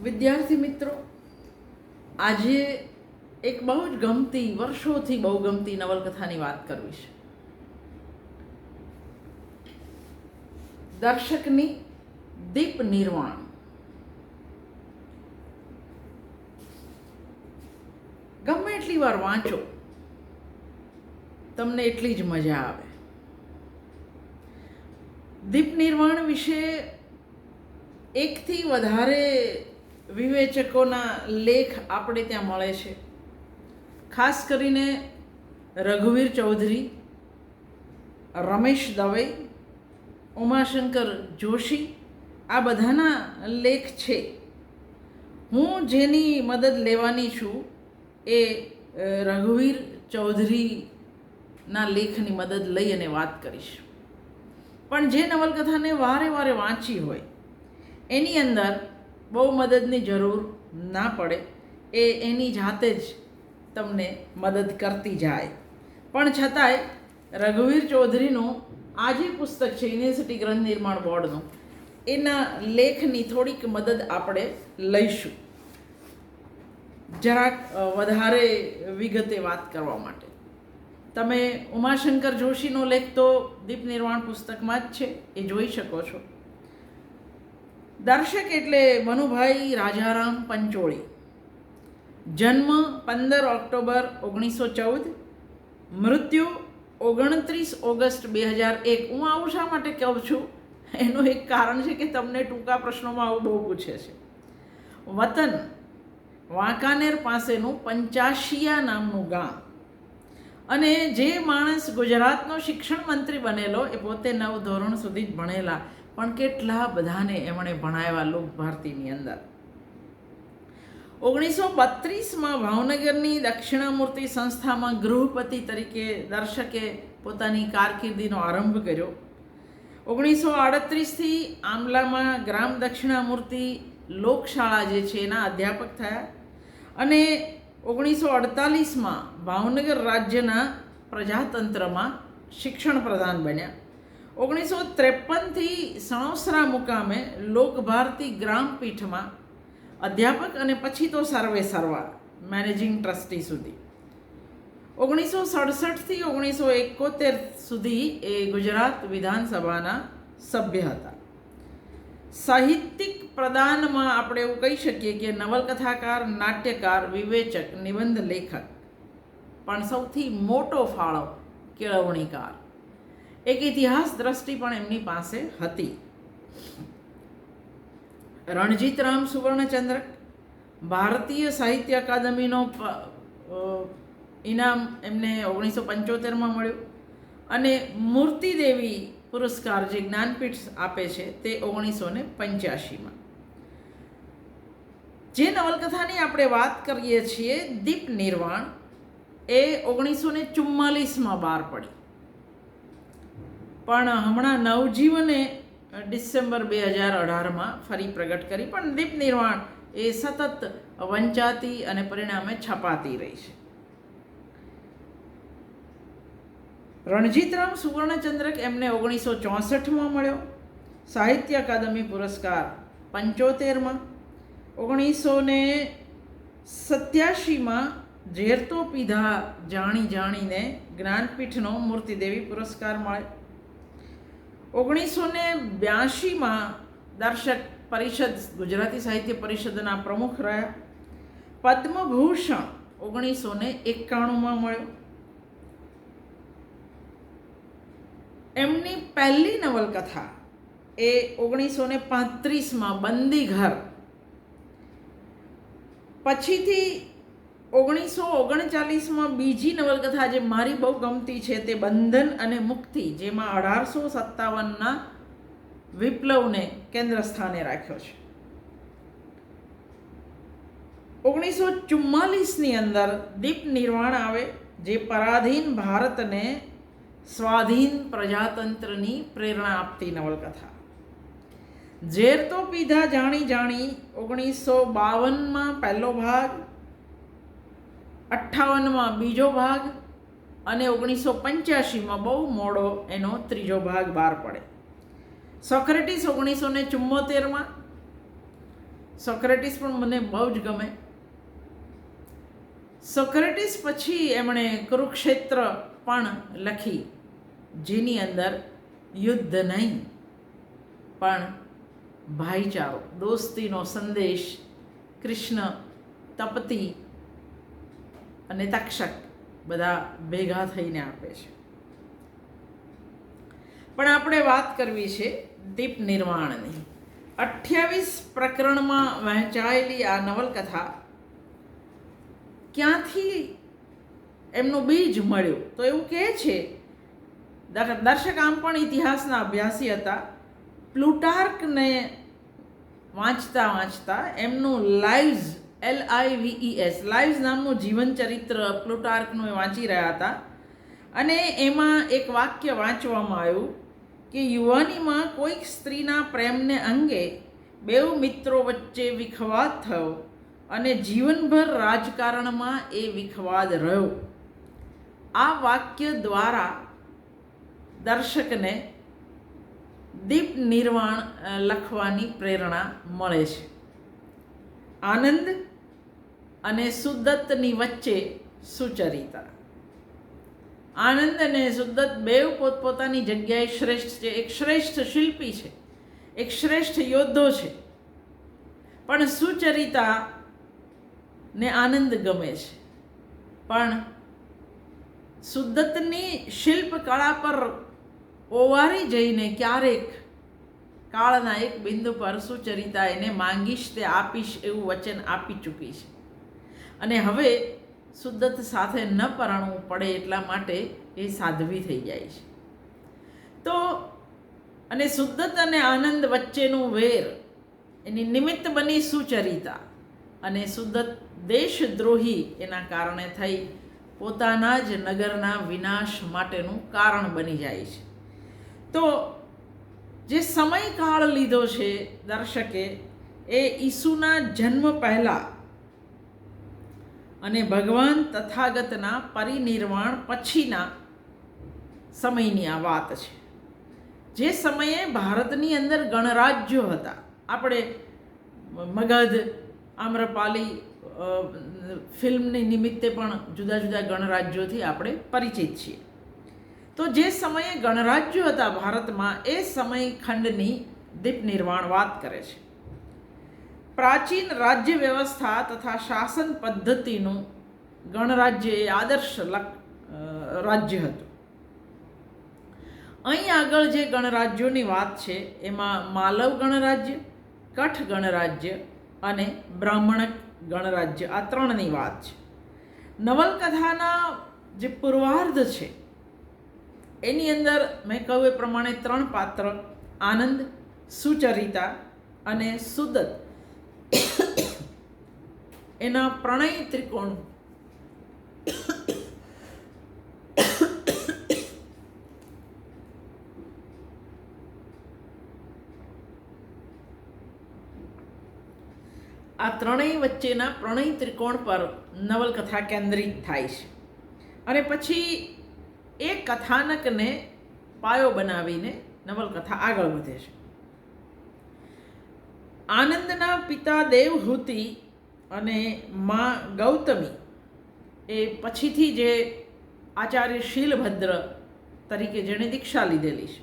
વિદ્યાર્થી મિત્રો, આજે એક બહુ જ ગમતી, વર્ષોથી બહુ ગમતી નવલકથાની વાત કરવી છે. દર્શકની દીપ નિર્વાણ. ગમે એટલી વાર વાંચો તમને એટલી જ મજા આવે. દીપ નિર્વાણ વિશે એકથી વધારે વિવેચકોના લેખ આપણે ત્યાં મળે છે. ખાસ કરીને રઘુવીર ચૌધરી, રમેશ દવે, ઉમાશંકર જોશી, આ બધાના લેખ છે. હું જેની મદદ લેવાની છું એ રઘુવીર ચૌધરીના લેખની મદદ લઈ અને વાત કરીશ. પણ જે નવલકથાને વારે વારે વાંચી હોય એની અંદર બહુ મદદની જરૂર ના પડે, એ એની જાતે જ તમને મદદ કરતી જાય. પણ છતાંય રઘુવીર ચૌધરીનું આ જે પુસ્તક છે યુનિવર્સિટી ગ્રંથ નિર્માણ બોર્ડનું, એના લેખની થોડીક મદદ આપણે લઈશું જરાક વધારે વિગતે વાત કરવા માટે. તમે ઉમાશંકર જોશીનો લેખ તો દીપ નિર્વાણ પુસ્તકમાં જ છે, એ જોઈ શકો છો. દર્શક એટલે મનુભાઈ રાજારામ પંચોળી. જન્મ 15 ઓક્ટોબર 1914, મૃત્યુ 29 ઓગસ્ટ 2001. હું આવું શા માટે કહું છું એનું એક કારણ છે કે તમને ટૂંકા પ્રશ્નોમાં આવું બહુ પૂછે છે. વતન વાંકાનેર પાસેનું પંચાશિયા નામનું ગામ, અને જે માણસ ગુજરાતનો શિક્ષણ મંત્રી બનેલો એ પોતે 9 ધોરણ સુધી જ ભણેલા, પણ કેટલા બધાને એમણે ભણાવ્યા લોક ભારતીની અંદર. 1932માં ભાવનગરની દક્ષિણામૂર્તિ સંસ્થામાં ગૃહપતિ તરીકે દર્શકે પોતાની કારકિર્દીનો આરંભ કર્યો. 1938થી આંબલામાં ગ્રામ દક્ષિણામૂર્તિ લોકશાળા જે છે એના અધ્યાપક થયા, અને 1948માં ભાવનગર રાજ્યના પ્રજાતંત્રમાં શિક્ષણ પ્રધાન બન્યા. 1953થી સણોસરા મુકામે લોકભારતી ગ્રામપીઠમાં અધ્યાપક, અને પછી તો સર્વે સર્વા મેનેજિંગ ટ્રસ્ટી સુધી. 1967થી 1971 સુધી એ ગુજરાત વિધાનસભાના સભ્ય હતા. સાહિત્યિક પ્રદાનમાં આપણે એવું કહી શકીએ કે નવલકથાકાર, નાટ્યકાર, વિવેચક, નિબંધ લેખક, પણ સૌથી મોટો ફાળો કેળવણીકાર. એક ઇતિહાસ દ્રષ્ટિ પણ એમની પાસે હતી. રણજીતરામ સુવર્ણચંદ્રક, ભારતીય સાહિત્ય અકાદમીનો ઇનામ એમને 1975માં મળ્યું, અને મૂર્તિદેવી પુરસ્કાર જે જ્ઞાનપીઠ આપે છે તે 1985માં. જે નવલકથાની આપણે વાત કરીએ છીએ દીપ નિર્વાણ, એ 1944માં બહાર પડી, પણ હમણાં નવજીવને ડિસેમ્બર 2018માં ફરી પ્રગટ કરી. પણ દીપ નિર્વાણ એ સતત વંચાતી અને પરિણામે છપાતી રહી છે. રણજીતરામ સુવર્ણચંદ્રક એમને 1964માં મળ્યો, સાહિત્ય અકાદમી પુરસ્કાર 75માં, 1987માં ઝેર તો પીધા જાણી જાણીને જ્ઞાનપીઠનો મૂર્તિદેવી પુરસ્કાર મળે. 1982માં દર્શક પરિષદ, ગુજરાતી સાહિત્ય પરિષદના પ્રમુખ રહ્યા. પદ્મભૂષણ 1991માં મળ્યો. એમની પહેલી નવલકથા એ 1935માં બંદીઘર, પછીથી 1939માં બીજી નવલકથા જે મારી બહુ ગમતી છે તે બંધન અને મુક્તિ, જેમાં 1857ના વિપ્લવને કેન્દ્ર સ્થાને રાખ્યો છે. 1944ની અંદર દીપ નિર્વાણ આવે, જે પરાધીન ભારતને સ્વાધીન પ્રજાતંત્રની પ્રેરણા આપતી નવલકથા. ઝેર તો પીધા જાણી જાણી 1952માં પહેલો ભાગ, 58માં બીજો ભાગ, અને 1985માં બહુ મોડો એનો ત્રીજો ભાગ બહાર પડે. સોક્રેટિસ 1974માં, સોક્રેટિસ પણ મને બહુ જ ગમે. સોક્રેટિસ પછી એમણે કુરુક્ષેત્ર પણ લખી, જેની અંદર યુદ્ધ નહીં પણ ભાઈચારો, દોસ્તીનો સંદેશ કૃષ્ણ, તપતી અને તક્ષક બધા ભેગા થઈને આપે છે. પણ આપણે વાત કરવી છે દીપ નિર્વાણની. 28 પ્રકરણમાં વહેંચાયેલી આ નવલકથા ક્યાંથી એમનું બીજ મળ્યું? તો એવું કહે છે, દર્શક આમ પણ ઇતિહાસના અભ્યાસી હતા. પ્લુટાર્કને વાંચતા વાંચતા એમનું લાઇવ્સ, LIVES, લાઇવ્સ નામનું જીવન ચરિત્ર પ્લુટાર્કનું એ વાંચી રહ્યા હતા. અને એમાં એક વાક્ય વાંચવામાં આવ્યું કે યુવાનીમાં કોઈક સ્ત્રીના પ્રેમને અંગે બેઉ મિત્રો વચ્ચે વિખવાદ થયો અને જીવનભર રાજકારણમાં એ વિખવાદ રહ્યો. આ વાક્ય દ્વારા દર્શકને દીપ નિર્વાણ લખવાની પ્રેરણા મળે છે. આનંદ અને સુદત્તની વચ્ચે સુચરિતા. આનંદ અને સુદત્ત બેઉ પોતપોતાની જગ્યાએ શ્રેષ્ઠ છે. એક શ્રેષ્ઠ શિલ્પી છે, એક શ્રેષ્ઠ યોદ્ધો છે, પણ સુચરિતા ને આનંદ ગમે છે. પણ સુદત્તની શિલ્પ કળા પર ઓવારી જઈને ક્યારેક કાળના એક બિંદુ પર સુચરિતા એને માંગીશ તે આપીશ એવું વચન આપી ચૂકી છે. અને હવે સુદત્ત સાથે ન પરણવું પડે એટલા માટે એ સાધ્વી થઈ જાય છે. તો અને સુદત્ત અને આનંદ વચ્ચેનું વેર એની નિમિત્ત બની સુચરિતા. અને સુદત્ત દેશદ્રોહી એના કારણે થઈ પોતાના જ નગરના વિનાશ માટેનું કારણ બની જાય છે. તો જે સમયકાળ લીધો છે દર્શકે, એ ઈસુના જન્મ પહેલાં અને ભગવાન તથાગતના પરિનિર્વાણ પછીના સમયની આ વાત છે. જે સમયે ભારતની અંદર ગણરાજ્યો હતા. આપણે મગધ, આમ્રપાલી ફિલ્મની નિમિત્તે પણ જુદા જુદા ગણરાજ્યોથી આપણે પરિચિત છીએ. તો જે સમયે ગણરાજ્યો હતા ભારતમાં, એ સમય ખંડની દીપ નિર્વાણ વાત કરે છે. પ્રાચીન રાજ્ય વ્યવસ્થા તથા શાસન પદ્ધતિનું ગણરાજ્ય એ આદર્શ રાજ્ય હતું. અહીં આગળ જે ગણરાજ્યોની વાત છે એમાં માલવ ગણરાજ્ય, કઠ ગણરાજ્ય અને બ્રાહ્મણ ગણરાજ્ય, આ ત્રણની વાત છે. નવલકથાના જે પૂર્વાર્ધ છે એની અંદર મેં કહ્યું એ પ્રમાણે 3 પાત્ર, આનંદ, સુચરિતા અને સુદત્ત, એના પ્રણય ત્રિકોણ આ ત્રણેય વચ્ચેના પ્રણય ત્રિકોણ પર નવલકથા કેન્દ્રિત થાય છે. અને પછી એ કથાનકને પાયો બનાવીને નવલકથા આગળ વધે છે. આનંદના પિતા દેવહૂતિ અને મા ગૌતમી એ પછીથી જે આચાર્ય શીલભદ્ર તરીકે જેણે દીક્ષા લીધેલી છે.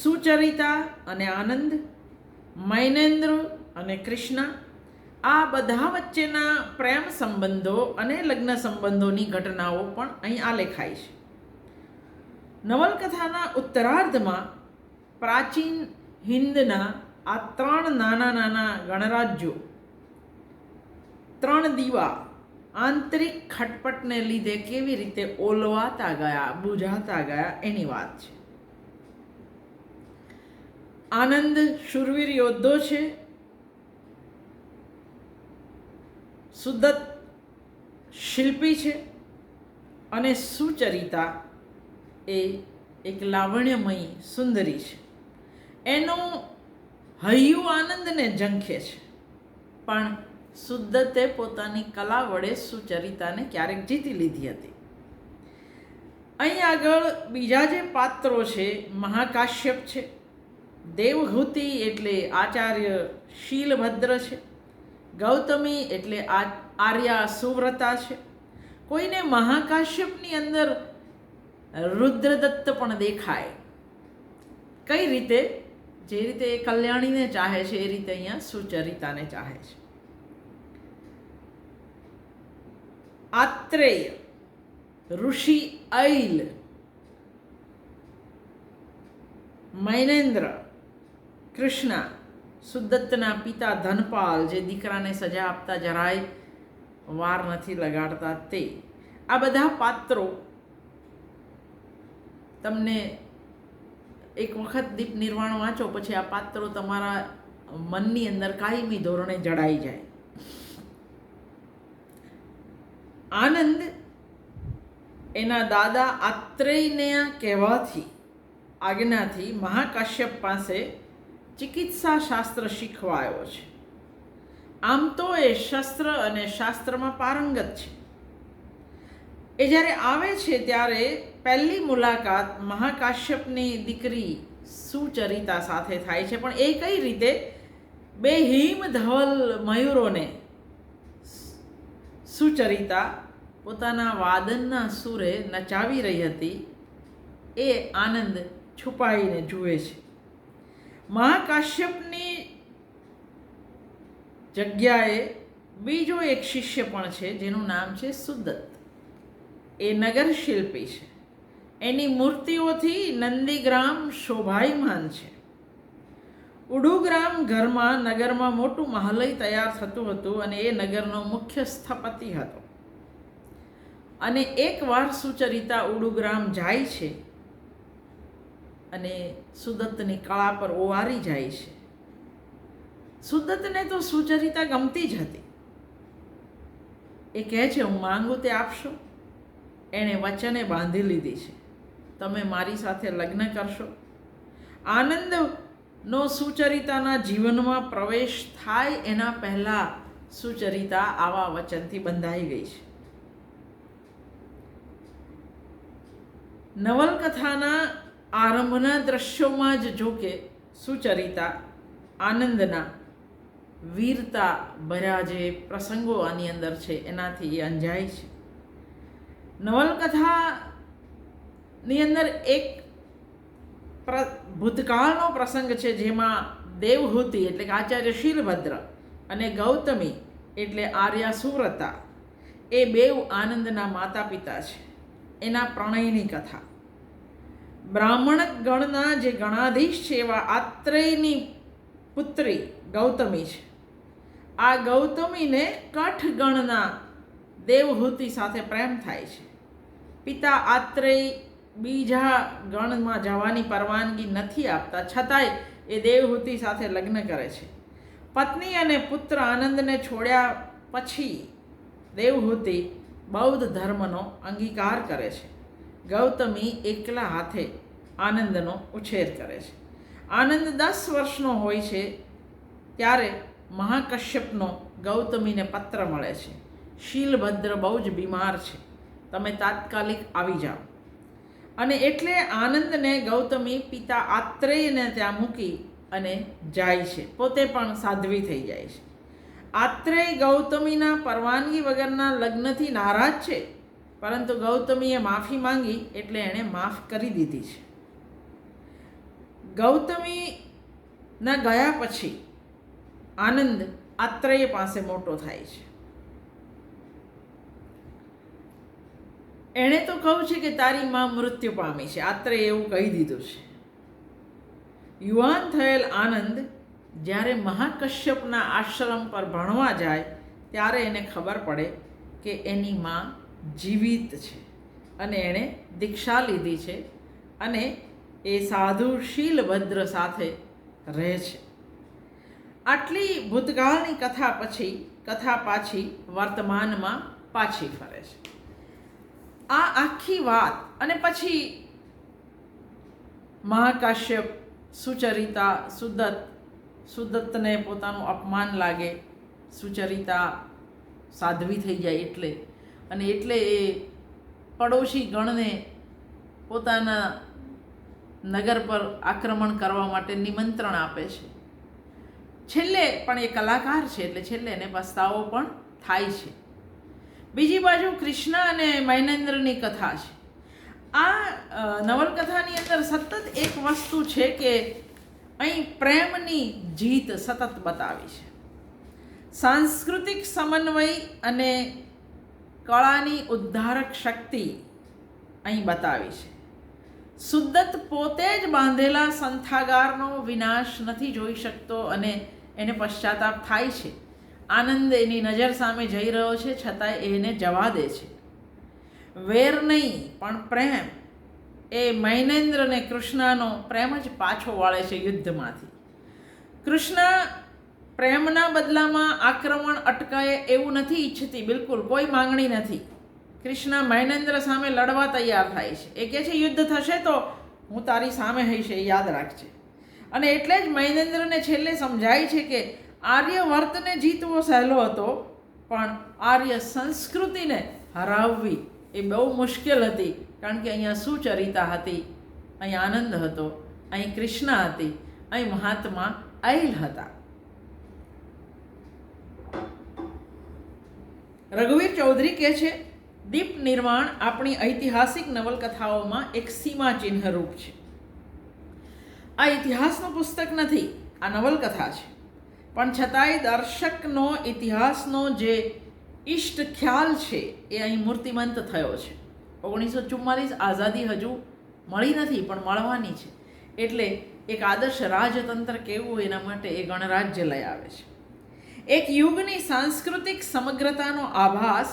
સુચરિતા અને આનંદ, મૈનેન્દ્ર અને કૃષ્ણ, આ બધા વચ્ચેના પ્રેમ સંબંધો અને લગ્ન સંબંધોની ઘટનાઓ પણ અહીં આલેખાય છે. નવલકથાના ઉત્તરાર્ધમાં પ્રાચીન હિન્દના આ 3 નાના નાના ગણરાજ્યો 3 દીવા આંતરિક ખટપટને લીધે કેવી રીતે ઓલવાતા ગયા, બુઝાતા ગયા એની વાત છે. આનંદ શૂરવીર યોદ્ધો છે, સુદત્ત શિલ્પી છે અને સુચરિતા એ એક લાવણ્યમયી સુંદરી છે. એનું હૈયું આનંદને ઝંખે છે, પણ સુદત્તે પોતાની કલા વડે સુચરિતાને ક્યારેક જીતી લીધી હતી. અહીં આગળ બીજા જે પાત્રો છે, મહાકાશ્યપ છે, દેવહૂતિ એટલે આચાર્ય શીલભદ્ર છે. ગૌતમી એટલે આર્યા સુવ્રતા છે. કોઈને મહાકાશ્યપની અંદર રુદ્રદત્ત પણ દેખાય. કઈ રીતે? જે રીતે એ કલ્યાણીને ચાહે છે એ રીતે અહીંયા સુચરિતાને ચાહે છે. આત્રેય, ઋષિ ઐલ, મૈનેન્દ્ર, કૃષ્ણ, સુદત્તના પિતા ધનપાલ, જે દીકરાને સજા આપતા જરાય વાર નથી લગાડતા તે. આ બધા પાત્રો તમને એક વખત દીપ નિર્વાણ વાંચો પછી આ પાત્રો તમારા મનની અંદર કાયમી ધોરણે જડાઈ જાય. આનંદ એના દાદા આત્રેયના કહેવાથી આજ્ઞાથી મહાકાશ્યપ પાસે ચિકિત્સા શાસ્ત્ર શીખવા આવ્યો છે. આમ તો એ શસ્ત્ર અને શાસ્ત્રમાં પારંગત છે. એ જ્યારે આવે છે ત્યારે પહેલી મુલાકાત મહાકાશ્યપની દીકરી સુચરિતા સાથે થાય છે. પણ એ કઈ રીતે? બે હિમધવલ મયુરોને સુચરિતા પોતાના વાદનના સુરે નચાવી રહી હતી એ આનંદ છુપાઈને જુએ છે. મહાકાશ્યપની જગ્યાએ બીજો એક શિષ્ય પણ છે જેનું નામ છે સુદત્ત. એ નગર શિલ્પી છે. એની મૂર્તિઓથી નંદીગ્રામ શોભાયમાન છે. ઉડુગ્રામ નગરમાં મોટું મહાલય તૈયાર થતું હતું અને એ નગરનો મુખ્ય સ્થપતિ હતો. અને એકવાર સુચરિતા ઉડુગ્રામ જાય છે અને સુદત્તની કળા પર ઓવારી જાય છે. સુદત્તને તો સુચરિતા ગમતી જ હતી. એ કહે છે, હું માંગું તે આપશો. એણે વચને બાંધી લીધી છે, તમે મારી સાથે લગ્ન કરશો. આનંદનો સુચરિતાના જીવનમાં પ્રવેશ થાય એના પહેલાં સુચરિતા આવા વચનથી બંધાઈ ગઈ છે. નવલકથાના આરંભના દ્રશ્યોમાં જ જોકે સુચરિતા આનંદના વીરતા ભર્યા જે પ્રસંગો આની અંદર છે એનાથી એ અંજાય છે. નવલકથાની અંદર એક ભૂતકાળનો પ્રસંગ છે જેમાં દેવહૂતિ એટલે કે આચાર્ય શીલભદ્ર અને ગૌતમી એટલે આર્યા સુવ્રતા એ બેઉ આનંદના માતા પિતા છે. એના પ્રણયની કથા. બ્રાહ્મણ ગણના જે ગણાધીશ છે એવા આત્રેયની પુત્રી ગૌતમી છે. આ ગૌતમીને કઠ ગણના દેવહૂતિ સાથે પ્રેમ થાય છે. પિતા આત્રેય બીજા ગણમાં જવાની પરવાનગી નથી આપતા, છતાંય એ દેવહૂતિ સાથે લગ્ન કરે છે. પત્ની અને પુત્ર આનંદને છોડ્યા પછી દેવહૂતિ બૌદ્ધ ધર્મનો અંગીકાર કરે છે. ગૌતમી એકલા હાથે આનંદનો ઉછેર કરે છે. આનંદ 10 વર્ષનો હોય છે ત્યારે મહાકશ્યપનો ગૌતમીને પત્ર મળે છે, શીલભદ્ર બહુ જ બીમાર છે, તમે તાત્કાલિક આવી જાઓ. અને એટલે આનંદને ગૌતમી પિતા આત્રેયને ત્યાં મૂકી અને જાય છે. પોતે પણ સાધ્વી થઈ જાય છે. આત્રેય ગૌતમીના પરવાનગી વગરના લગ્નથી નારાજ છે, પરંતુ ગૌતમીએ માફી માંગી એટલે એણે માફ કરી દીધી છે. ગૌતમીના ગયા પછી આનંદ આત્રેય પાસે મોટો થાય છે. એણે તો કહ્યું છે કે તારી માં મૃત્યુ પામી છે. આત્રેય એવું કહી દીધું છે. યુવાન થયેલ આનંદ જ્યારે મહાકશ્યપના આશ્રમ પર ભણવા જાય ત્યારે એને ખબર પડે કે એની માં જીવિત છે અને એણે દીક્ષા લીધી છે અને એ સાધુ શીલભદ્ર સાથે રહે છે. આટલી ભૂતકાળની કથા પાછી વર્તમાનમાં પાછી ફરે છે. આ આખી વાત અને પછી મહાકાશ્યપ, સુચરિતા, સુદત્તને પોતાનું અપમાન લાગે, સુચરિતા સાધ્વી થઈ જાય એટલે એ પડોશી ગણને પોતાના નગર પર આક્રમણ કરવા માટે નિમંત્રણ આપે છે. છેલ્લે પણ એ કલાકાર છે એટલે છેલ્લે એને પસ્તાવો પણ થાય છે. બીજી બાજુ કૃષ્ણ અને મૈનેન્દ્રની કથા છે. આ નવલકથાની અંદર સતત એક વસ્તુ છે કે અહીં પ્રેમની જીત સતત બતાવી છે. સાંસ્કૃતિક સમન્વય અને કળાની ઉદ્ધારક શક્તિ અહીં બતાવી છે. સુદ્દત પોતે જ બાંધેલા સંથાગારનો વિનાશ નથી જોઈ શકતો અને એને પશ્ચાતાપ થાય છે. આનંદ એની નજર સામે જઈ રહ્યો છે છતાંય એને જવા દે છે. વેર નહીં પણ પ્રેમ, એ મૈનેન્દ્ર અને કૃષ્ણનો પ્રેમ જ પાછો વાળે છે યુદ્ધમાંથી. કૃષ્ણ પ્રેમના બદલામાં આક્રમણ અટકાય એવું નથી ઈચ્છતી, બિલકુલ કોઈ માંગણી નથી. કૃષ્ણ મૈનેન્દ્ર સામે લડવા તૈયાર થાય છે. એ કહે છે યુદ્ધ થશે તો હું તારી સામે હઈશ, એ યાદ રાખજે. અને એટલે જ મૈનેન્દ્રને છેલ્લે સમજાય છે કે આર્યવર્તને જીતવો સહેલો હતો, પણ આર્ય સંસ્કૃતિને હરાવવી એ બહુ મુશ્કેલ હતી. કારણ કે અહીંયા સુચરિતા હતી, અહીં આનંદ હતો, અહીં કૃષ્ણ હતી, અહીં મહાત્મા આઈલ હતા. રઘુવીર ચૌધરી કહે છે દીપ નિર્વાણ આપણી ઐતિહાસિક નવલકથાઓમાં એક સીમા ચિહ્ન રૂપ છે. આ ઇતિહાસનું પુસ્તક નથી, આ નવલકથા છે. પણ છતાંય દર્શકનો ઇતિહાસનો જે ઇષ્ટ ખ્યાલ છે એ અહીં મૂર્તિમંત થયો છે. 1944 આઝાદી હજુ મળી નથી પણ મળવાની છે. એટલે એક આદર્શ રાજતંત્ર કેવું એના માટે એ ગણરાજ્ય લઈ આવે છે. એક યુગની સાંસ્કૃતિક સમગ્રતાનો આભાસ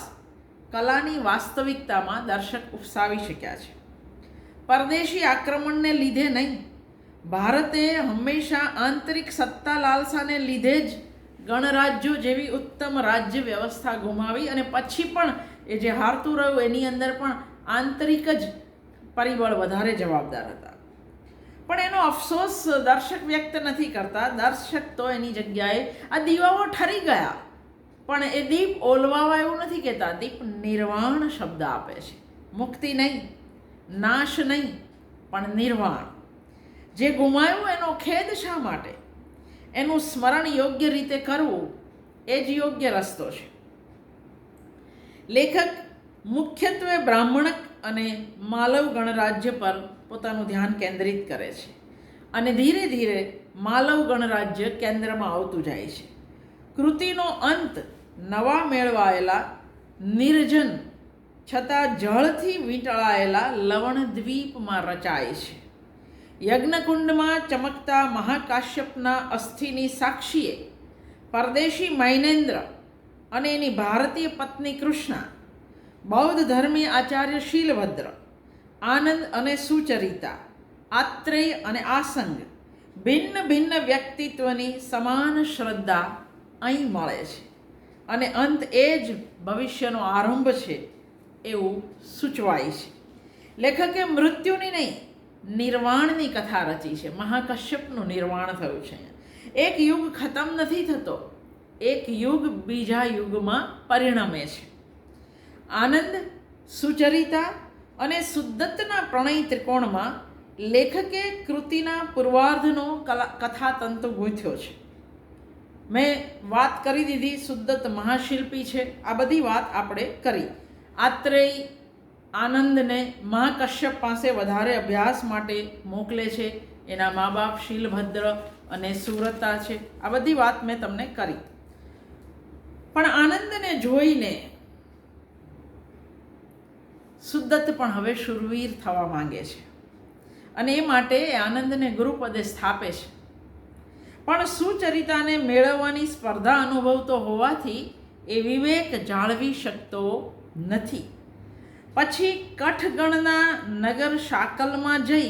કલાની વાસ્તવિકતામાં દર્શક ઉપસાવી શક્યા છે. પરદેશી આક્રમણને લીધે નહીં, ભારતે હંમેશા આંતરિક સત્તા લાલસાને લીધે જ ગણરાજ્યો જેવી ઉત્તમ રાજ્ય વ્યવસ્થા ગુમાવી અને પછી પણ એ જે હારતું રહ્યું એની અંદર પણ આંતરિક જ પરિબળ વધારે જવાબદાર હતા. પણ એનો અફસોસ દર્શક વ્યક્ત નથી કરતા. દર્શક તો એની જગ્યાએ આ દીવાઓ ઠરી ગયા પણ એ દીપ ઓલવાવા એવું નથી કહેતા. દીપ નિર્વાણ શબ્દ આપે છે. મુક્તિ નહીં, નાશ નહીં, પણ નિર્વાણ. જે ગુમાયું એનો ખેદ શા માટે? એનું સ્મરણ યોગ્ય રીતે કરવું એ જ યોગ્ય રસ્તો છે. લેખક મુખ્યત્વે બ્રાહ્મણક અને માલવ ગણરાજ્ય પર પોતાનું ધ્યાન કેન્દ્રિત કરે છે અને ધીરે ધીરે માલવ ગણરાજ્ય કેન્દ્રમાં આવતું જાય છે. કૃતિનો અંત નવા મેળવાયેલા નિર્જન છતાં જળથી વીંટળાયેલા લવણદ્વીપમાં રચાય છે. યજ્ઞકુંડમાં ચમકતા મહાકાશ્યપના અસ્થિની સાક્ષીએ પરદેશી મૈનેન્દ્ર અને એની ભારતીય પત્ની કૃષ્ણા, બૌદ્ધ ધર્મી આચાર્ય શીલભદ્ર, આનંદ અને સુચરિતા, આત્રેય અને આસંગ, ભિન્ન ભિન્ન વ્યક્તિત્વની સમાન શ્રદ્ધા અહીં મળે છે અને અંત એ જ ભવિષ્યનો આરંભ છે એવું સૂચવાય છે. લેખકે મૃત્યુની નહીં, નિર્વાણની કથા રચી છે. મહાકશ્યપનું નિર્વાણ થયું છે. એક યુગ ખતમ નથી થતો, એક યુગ બીજા યુગમાં પરિણમે છે. આનંદ, સુચરિતા અને સુદ્દતના પ્રણય ત્રિકોણમાં લેખકે કૃતિના પૂર્વાર્ધનો કથાતંતુ ગૂંથ્યો છે. મેં વાત કરી દીધી સુદ્દત મહાશિલ્પી છે, આ બધી વાત આપણે કરી. આત્રેય આનંદને મહાકશ્યપ પાસે વધારે અભ્યાસ માટે મોકલે છે. એના મા બાપ શીલભદ્ર અને સુરતા છે. આ બધી વાત મેં તમને કરી. પણ આનંદને જોઈને સુદ્દત પણ હવે શૂરવીર થવા માંગે છે અને એ માટે આનંદને ગુરુપદે સ્થાપે છે. પણ સુચરિતાને મેળવવાની સ્પર્ધા અનુભવતો હોવાથી એ વિવેક જાળવી શકતો નથી. પછી કઠગણના નગર શાકલમાં જઈ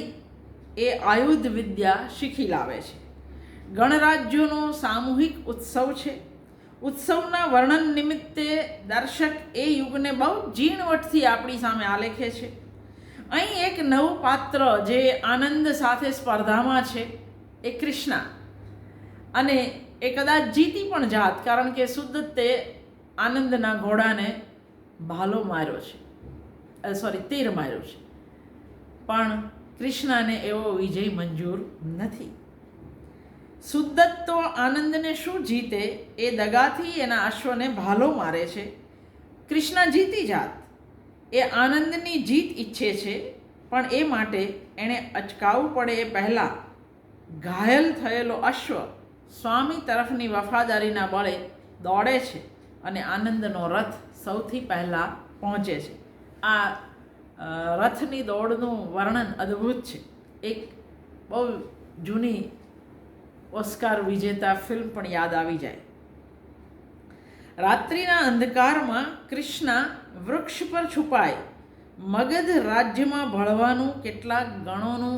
એ આયુધ વિદ્યા શીખી લાવે છે. ગણરાજ્યોનો સામૂહિક ઉત્સવ છે. ઉત્સવના વર્ણન નિમિત્તે દર્શક એ યુગને બહુ ઝીણવટથી આપણી સામે આલેખે છે. અહીં એક નવું પાત્ર જે આનંદ સાથે સ્પર્ધામાં છે એ કૃષ્ણા, અને એ કદાચ જીતી પણ જાત, કારણ કે સુદ્દતે આનંદના ઘોડાને ભાલો માર્યો છે, તીર માર્યો છે. પણ કૃષ્ણને એવો વિજય મંજૂર નથી. સુદ્દત તો આનંદને શું જીતે એ દગાથી એના અશ્વને ભાલો મારે છે. કૃષ્ણ જીતી જાત એ આનંદની જીત ઈચ્છે છે, પણ એ માટે એણે અચકાવવું પડે એ પહેલાં ઘાયલ થયેલો અશ્વ સ્વામી તરફની વફાદારીના બળે દોડે છે અને આનંદનો રથ સૌથી પહેલાં પહોંચે છે. આ રથની દોડનું વર્ણન અદ્ભુત છે. એક બહુ જૂની ઓસ્કાર વિજેતા ફિલ્મ પણ યાદ આવી જાય. રાત્રિના અંધકારમાં કૃષ્ણ વૃક્ષ પર છુપાય મગધ રાજ્યમાં ભળવાનું કેટલાક ગણોનું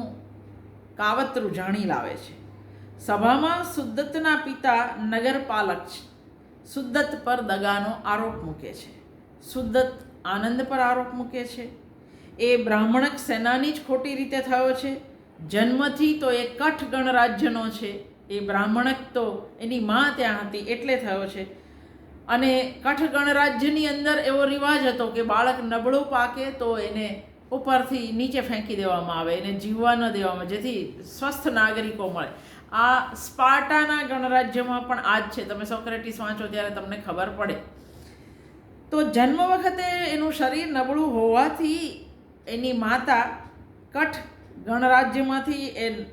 કાવતરું જાણી લાવે છે. સભામાં સુદ્દતના પિતા નગરપાલક છે. સુદ્દત પર દગાનો આરોપ મૂકે છે. સુદ્દત આનંદ પર આરોપ મૂકે છે. એ બ્રાહ્મણક સેનાની જ ખોટી રીતે થયો છે. જન્મથી તો એ કઠ ગણરાજ્યનો છે. એ બ્રાહ્મણક તો એની માં ત્યાં હતી એટલે થયો છે. અને કઠ ગણરાજ્યની અંદર એવો રિવાજ હતો કે બાળક નબળું પાકે તો એને ઉપરથી નીચે ફેંકી દેવામાં આવે, એને જીવવા ન દેવામાં, જેથી સ્વસ્થ નાગરિકો મળે. આ સ્પાર્ટાના ગણરાજ્યમાં પણ આ જ છે. તમે સોક્રેટિસ વાંચો ત્યારે તમને ખબર પડે. તો જન્મ વખતે એનું શરીર નબળું હોવાથી એની માતા કઠ ગણરાજ્યમાંથી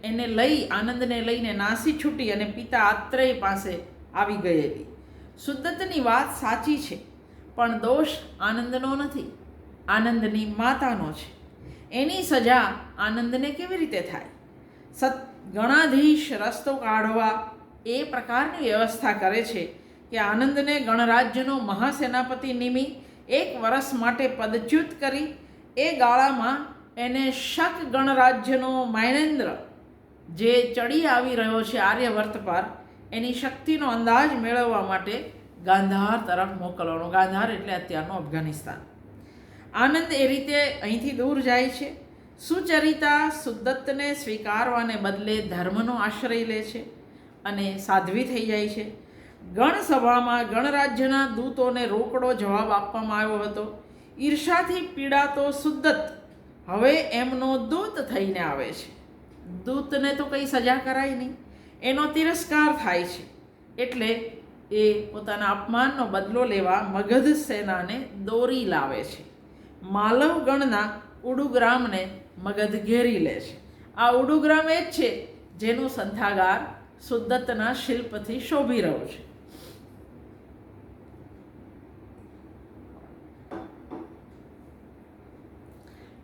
એને લઈ આનંદને લઈને નાસી છૂટી અને પિતા આત્રેય પાસે આવી ગયેલી. સુદ્દતની વાત સાચી છે, પણ દોષ આનંદનો નથી, આનંદની માતાનો છે. એની સજા આનંદને કેવી રીતે થાય? ગણાધીશ રસ્તો કાઢવા એ પ્રકારની વ્યવસ્થા કરે છે કે આનંદને ગણરાજ્યનો મહાસેનાપતિ નિમી 1 વર્ષ માટે પદચ્યુત કરી એ ગાળામાં એને શક ગણરાજ્યનો મૈનેન્દ્ર જે ચડી આવી રહ્યો છે આર્યવર્ત પર, એની શક્તિનો અંદાજ મેળવવા માટે ગાંધાર તરફ મોકલવાનો. ગાંધાર એટલે અત્યારનું અફઘાનિસ્તાન. આનંદ એ રીતે અહીંથી દૂર જાય છે. સુચરિતા સુદ્દતને સ્વીકારવાને બદલે ધર્મનો આશ્રય લે છે અને સાધ્વી થઈ જાય છે. ગણસભામાં ગણરાજ્યના દૂતોને રોકડો જવાબ આપવામાં આવ્યો હતો. ઈર્ષાથી પીડાતો સુદ્દત હવે એમનો દૂત થઈને આવે છે. દૂતને તો કંઈ સજા કરાય નહીં, એનો તિરસ્કાર થાય છે. એટલે એ પોતાના અપમાનનો બદલો લેવા મગધ સેનાને દોરી લાવે છે. માલવગણના ઉડુગ્રામને મગધ ઘેરી લે છે. આ ઉડુગ્રામ એ જ છે જેનું સંથાગાર સુદ્દતના શિલ્પથી શોભી રહ્યું છે.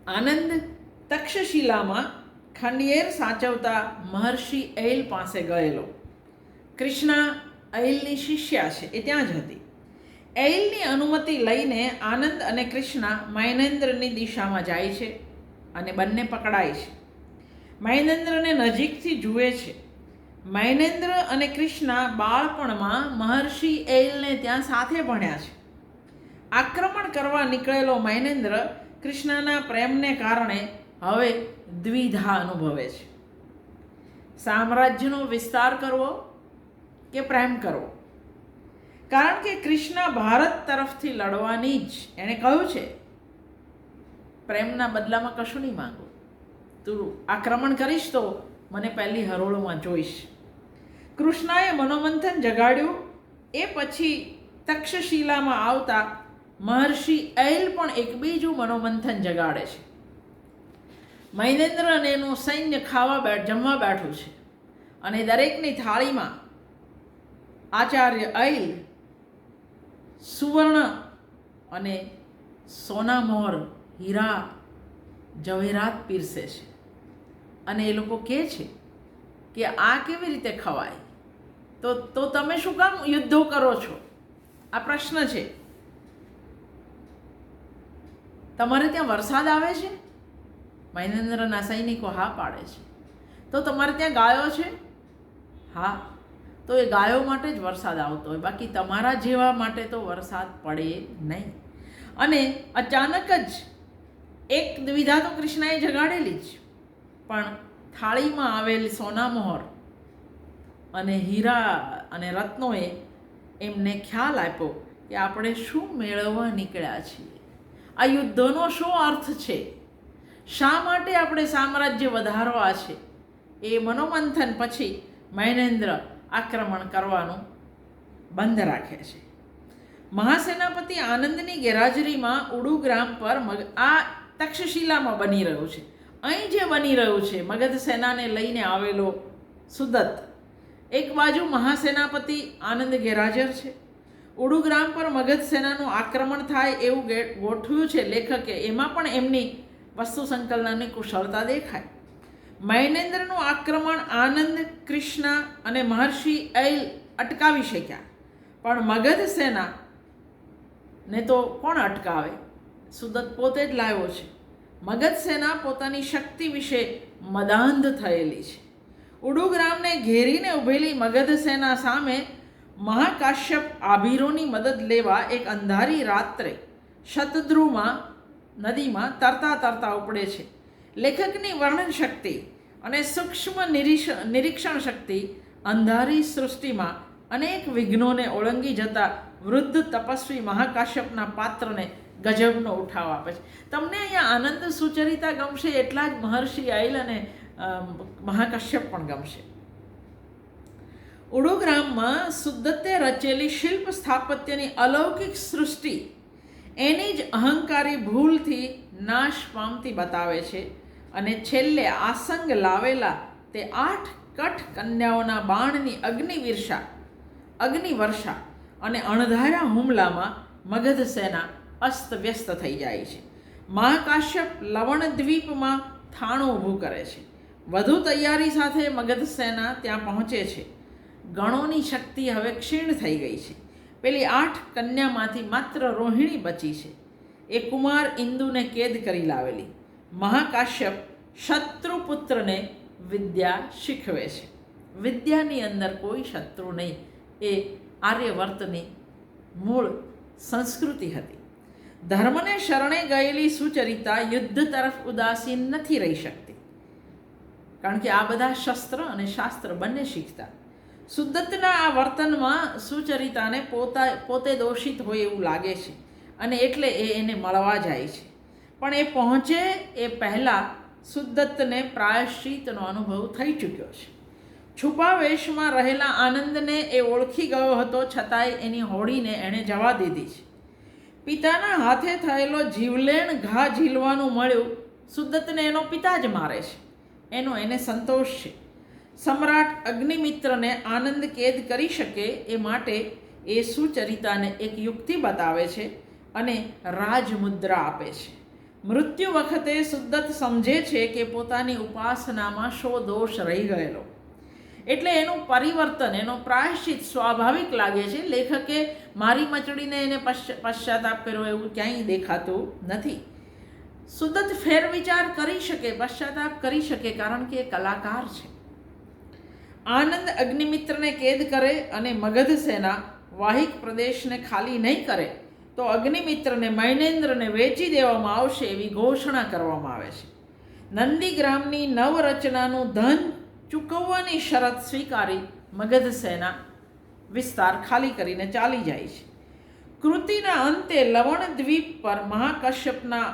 આનંદ તક્ષશિલામાં ખંડિયેર સાચવતા મહર્ષિ ઐલ પાસે ગયેલો. કૃષ્ણ ઐલની શિષ્યા છે, એ ત્યાં જ હતી. ઐલની અનુમતિ લઈને આનંદ અને કૃષ્ણ મૈનેન્દ્રની દિશામાં જાય છે અને બંને પકડાય છે. મૈનેન્દ્રને નજીકથી જુએ છે. મૈનેન્દ્ર અને કૃષ્ણ બાળપણમાં મહર્ષિ ઐલને ત્યાં સાથે ભણ્યા છે. આક્રમણ કરવા નીકળેલો મૈનેન્દ્ર કૃષ્ણના પ્રેમને કારણે હવે દ્વિધા અનુભવે છે. સામ્રાજ્યનો વિસ્તાર કરવો કે પ્રેમ કરવો? કારણ કે કૃષ્ણ ભારત તરફથી લડવાની જ એણે કહ્યું છે. પ્રેમના બદલામાં કશું નહીં માંગુ, તું આક્રમણ કરીશ તો મને પહેલી હરોળમાં જોઈશ. કૃષ્ણએ મનોમંથન જગાડ્યું. એ પછી તક્ષશિલામાં આવતા મહર્ષિ ઐલ પણ એક બીજું મનોમંથન જગાડે છે. મૈનેન્દ્ર અને એનું સૈન્ય જમવા બેઠું છે અને દરેકની થાળીમાં આચાર્ય ઐલ સુવર્ણ અને સોનામોહર, હીરા, જવેરાત પીરસે છે. અને એ લોકો કહે છે કે આ કેવી રીતે ખવાય? તો તમે શું કામ યુદ્ધો કરો છો? આ પ્રશ્ન છે. તમારે ત્યાં વરસાદ આવે છે? મૈનેન્દ્રના સૈનિકો હા પાડે છે. તો તમારે ત્યાં ગાયો છે? હા. તો એ ગાયો માટે જ વરસાદ આવતો હોય, બાકી તમારા જેવા માટે તો વરસાદ પડે નહીં. અને અચાનક જ એક દ્વિધા તો કૃષ્ણએ જગાડેલી જ, પણ થાળીમાં આવેલ સોનામોહર અને હીરા અને રત્નોએ એમને ખ્યાલ આપ્યો કે આપણે શું મેળવવા નીકળ્યા છીએ. આ યુદ્ધનો શું અર્થ છે? શા માટે આપણે સામ્રાજ્ય વધારવા છે એ મનોમંથન પછી મૈનેન્દ્ર આક્રમણ કરવાનું બંધ રાખે છે. મહાસેનાપતિ આનંદની ગેરહાજરીમાં ઉડુ ગ્રામ પર આ તક્ષશિલામાં બની રહ્યું છે. અહીં જે બની રહ્યું છે, મગધ સેનાને લઈને આવેલો સુદત્ત, એક બાજુ મહાસેનાપતિ આનંદ ગેરહાજર છે, ઉડુ ગ્રામ પર મગધ સેનાનું આક્રમણ થાય એવું ગોઠવ્યું છે લેખકે. એમાં પણ એમની વસ્તુ સંકલનની કુશળતા દેખાય. મૈનેન્દ્રનું આક્રમણ આનંદ, કૃષ્ણા અને મહર્ષિ ઐલ અટકાવી શક્યા, પણ મગધ સેનાને તો કોણ અટકાવે? સુદત્ત પોતે જ લાવ્યો છે. મગધ સેના પોતાની શક્તિ વિશે મદાંધ થયેલી છે. ઉડુ ગ્રામને ઘેરીને ઊભેલી મગધ સેના સામે મહાકાશ્યપ આભીરોની મદદ લેવા એક અંધારી રાત્રે શતદ્રુમાં નદીમાં તરતા તરતા ઉપડે છે. લેખકની વર્ણન શક્તિ અને સૂક્ષ્મ નિરીક્ષણ શક્તિ અંધારી સૃષ્ટિમાં અનેક વિઘ્નોને ઓળંગી જતા વૃદ્ધ તપસ્વી મહાકાશ્યપના પાત્રને ગજબનો ઉઠાવ આપે છે. તમને અહીંયા આનંદ સુચરિતા ગમશે એટલા જ મહર્ષિ ઐલ અને મહાકાશ્યપ પણ ગમશે. ઉડુ ગ્રામમાં સુદત્તે રચેલી શિલ્પ સ્થાપત્યની અલૌકિક સૃષ્ટિ એની જ અહંકારી ભૂલથી નાશ પામતી બતાવે છે. અને છેલ્લે આસંગ લાવેલા તે 8 કઠ કન્યાઓના બાણની અગ્નિવર્ષા અને અણધાર્યા હુમલામાં મગધ સેના અસ્તવ્યસ્ત થઈ જાય છે. મહાકાશ્યપ લવણદ્વીપમાં થાણું ઊભું કરે છે. વધુ તૈયારી સાથે મગધ સેના ત્યાં પહોંચે છે. ગણોની શક્તિ હવે ક્ષીણ થઈ ગઈ છે. પેલી 8 કન્યામાંથી માત્ર રોહિણી બચી છે. એ કુમાર ઇન્દુને કેદ કરી લાવેલી. મહાકાશ્યપ શત્રુપુત્રને વિદ્યા શીખવે છે. વિદ્યાની અંદર કોઈ શત્રુ નહીં, એ આર્યવર્તની મૂળ સંસ્કૃતિ હતી. ધર્મને શરણે ગયેલી સુચરિતા યુદ્ધ તરફ ઉદાસીન નથી રહી શકતી, કારણ કે આ બધા શસ્ત્ર અને શાસ્ત્ર બંને શીખતા. સુદત્તના આ વર્તનમાં સુચરિતાને પોતે દોષિત હોય એવું લાગે છે અને એટલે એને મળવા જાય છે. પણ એ પહોંચે એ પહેલાં સુદત્તને પ્રાયશ્ચિતનો અનુભવ થઈ ચૂક્યો છે. છુપા વેશમાં રહેલા આનંદને એ ઓળખી ગયો હતો, છતાંય એની હોડીને એણે જવા દીધી છે. પિતાના હાથે થયેલો જીવલેણ ઘા ઝીલવાનું મળ્યું. સુદત્તને એનો પિતા જ મારે છે, એનો એને સંતોષ છે. સમ્રાટ અગ્નિમિત્રને આનંદ કેદ કરી શકે એ માટે એ સુચરિતાને એક યુક્તિ બતાવે છે અને રાજમુદ્રા આપે છે. મૃત્યુ વખતે સુદત્ત સમજે છે કે પોતાની ઉપાસનામાં શો દોષ રહી ગયેલો, એટલે એનું પરિવર્તન, એનો પ્રાયશ્ચિત સ્વાભાવિક લાગે છે. લેખકે મારી મચડીને એને પશ્ચાતાપ કર્યો એવું ક્યાંય દેખાતું નથી. સુદત્ત ફેરવિચાર કરી શકે, પશ્ચાતાપ કરી શકે, કારણ કે એ કલાકાર છે. આનંદ અગ્નિમિત્રને કેદ કરે અને મગધ સેના વાહિક પ્રદેશને ખાલી નહીં કરે તો અગ્નિમિત્રને મૈનેન્દ્રને વેચી દેવામાં આવશે એવી ઘોષણા કરવામાં આવે છે. નંદીગ્રામની નવરચનાનું ધન ચૂકવવાની શરત સ્વીકારી મગધ સેના વિસ્તાર ખાલી કરીને ચાલી જાય છે. કૃતિના અંતે લવણદ્વીપ પર મહાકશ્યપના